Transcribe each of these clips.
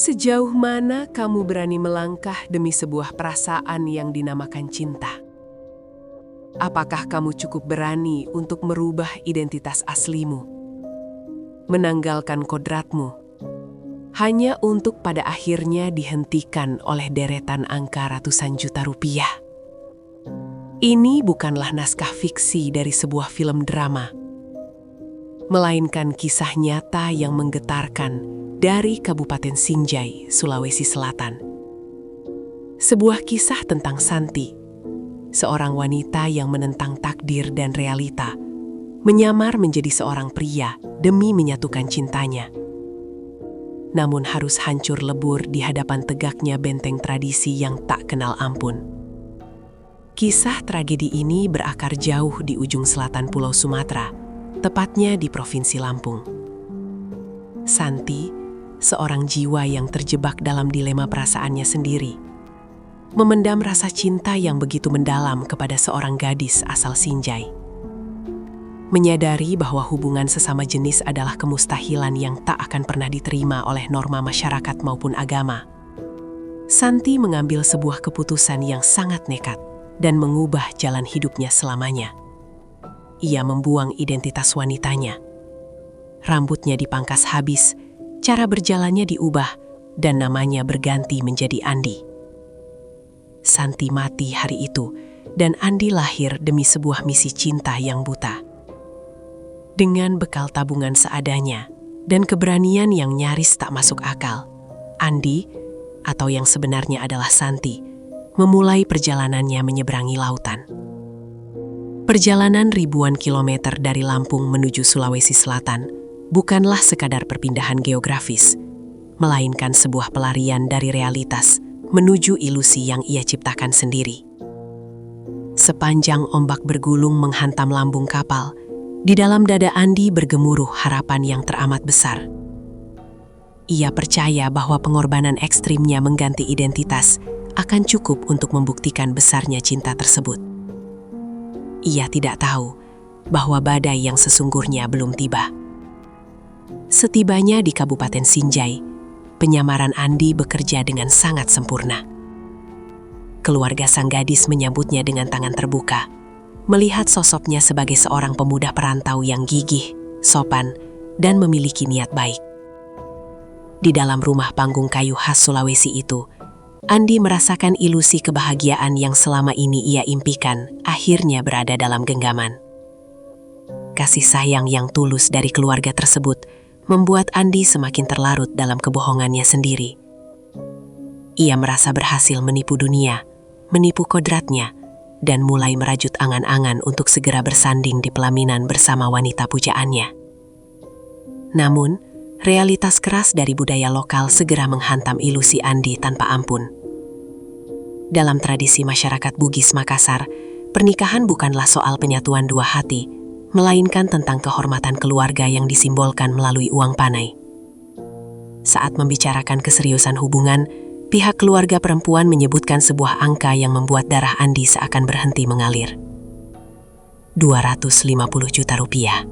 Sejauh mana kamu berani melangkah demi sebuah perasaan yang dinamakan cinta? Apakah kamu cukup berani untuk merubah identitas aslimu? Menanggalkan kodratmu, hanya untuk pada akhirnya dihentikan oleh deretan angka ratusan juta rupiah. Ini bukanlah naskah fiksi dari sebuah film drama, melainkan kisah nyata yang menggetarkan dari Kabupaten Sinjai, Sulawesi Selatan. Sebuah kisah tentang Santi, seorang wanita yang menentang takdir dan realita, menyamar menjadi seorang pria demi menyatukan cintanya. Namun harus hancur lebur di hadapan tegaknya benteng tradisi yang tak kenal ampun. Kisah tragedi ini berakar jauh di ujung selatan Pulau Sumatera, tepatnya di Provinsi Lampung. Santi, seorang jiwa yang terjebak dalam dilema perasaannya sendiri, memendam rasa cinta yang begitu mendalam kepada seorang gadis asal Sinjai. Menyadari bahwa hubungan sesama jenis adalah kemustahilan yang tak akan pernah diterima oleh norma masyarakat maupun agama, Santi mengambil sebuah keputusan yang sangat nekat dan mengubah jalan hidupnya selamanya. Ia membuang identitas wanitanya. Rambutnya dipangkas habis, cara berjalannya diubah, dan namanya berganti menjadi Andi. Santi mati hari itu, dan Andi lahir demi sebuah misi cinta yang buta. Dengan bekal tabungan seadanya, dan keberanian yang nyaris tak masuk akal, Andi, atau yang sebenarnya adalah Santi, memulai perjalanannya menyeberangi lautan. Perjalanan ribuan kilometer dari Lampung menuju Sulawesi Selatan bukanlah sekadar perpindahan geografis, melainkan sebuah pelarian dari realitas menuju ilusi yang ia ciptakan sendiri. Sepanjang ombak bergulung menghantam lambung kapal, di dalam dada Andi bergemuruh harapan yang teramat besar. Ia percaya bahwa pengorbanan ekstrimnya mengganti identitas akan cukup untuk membuktikan besarnya cinta tersebut. Ia tidak tahu bahwa badai yang sesungguhnya belum tiba. Setibanya di Kabupaten Sinjai, penyamaran Andi bekerja dengan sangat sempurna. Keluarga sang gadis menyambutnya dengan tangan terbuka, melihat sosoknya sebagai seorang pemuda perantau yang gigih, sopan, dan memiliki niat baik. Di dalam rumah panggung kayu khas Sulawesi itu, Andi merasakan ilusi kebahagiaan yang selama ini ia impikan akhirnya berada dalam genggaman. Kasih sayang yang tulus dari keluarga tersebut membuat Andi semakin terlarut dalam kebohongannya sendiri. Ia merasa berhasil menipu dunia, menipu kodratnya, dan mulai merajut angan-angan untuk segera bersanding di pelaminan bersama wanita pujaannya. Namun, realitas keras dari budaya lokal segera menghantam ilusi Andi tanpa ampun. Dalam tradisi masyarakat Bugis Makassar, pernikahan bukanlah soal penyatuan dua hati, melainkan tentang kehormatan keluarga yang disimbolkan melalui uang panai. Saat membicarakan keseriusan hubungan, pihak keluarga perempuan menyebutkan sebuah angka yang membuat darah Andi seakan berhenti mengalir. 250 juta rupiah.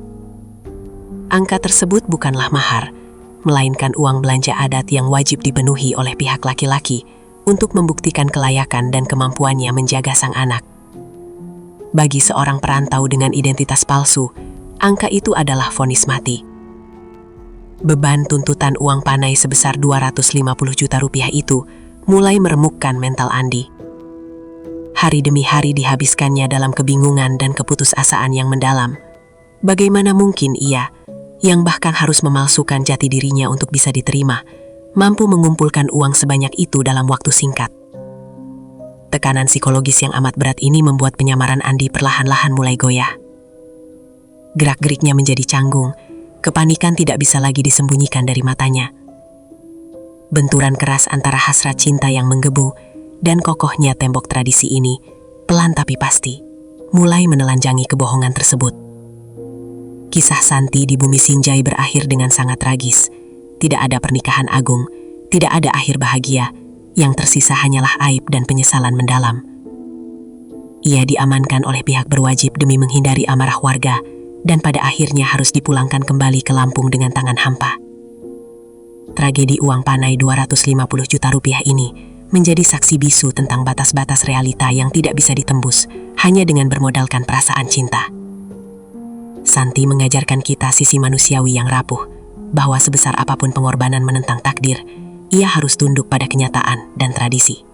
Angka tersebut bukanlah mahar, melainkan uang belanja adat yang wajib dipenuhi oleh pihak laki-laki untuk membuktikan kelayakan dan kemampuannya menjaga sang anak. Bagi seorang perantau dengan identitas palsu, angka itu adalah vonis mati. Beban tuntutan uang panai sebesar 250 juta rupiah itu mulai meremukkan mental Andi. Hari demi hari dihabiskannya dalam kebingungan dan keputusasaan yang mendalam. Bagaimana mungkin ia, yang bahkan harus memalsukan jati dirinya untuk bisa diterima, mampu mengumpulkan uang sebanyak itu dalam waktu singkat? Tekanan psikologis yang amat berat ini membuat penyamaran Andi perlahan-lahan mulai goyah. Gerak-geriknya menjadi canggung, kepanikan tidak bisa lagi disembunyikan dari matanya. Benturan keras antara hasrat cinta yang menggebu dan kokohnya tembok tradisi ini, pelan tapi pasti, mulai menelanjangi kebohongan tersebut. Kisah Santi di bumi Sinjai berakhir dengan sangat tragis. Tidak ada pernikahan agung, tidak ada akhir bahagia, yang tersisa hanyalah aib dan penyesalan mendalam. Ia diamankan oleh pihak berwajib demi menghindari amarah warga, dan pada akhirnya harus dipulangkan kembali ke Lampung dengan tangan hampa. Tragedi uang panai 250 juta rupiah ini menjadi saksi bisu tentang batas-batas realita yang tidak bisa ditembus hanya dengan bermodalkan perasaan cinta. Santi mengajarkan kita sisi manusiawi yang rapuh, bahwa sebesar apapun pengorbanan menentang takdir, ia harus tunduk pada kenyataan dan tradisi.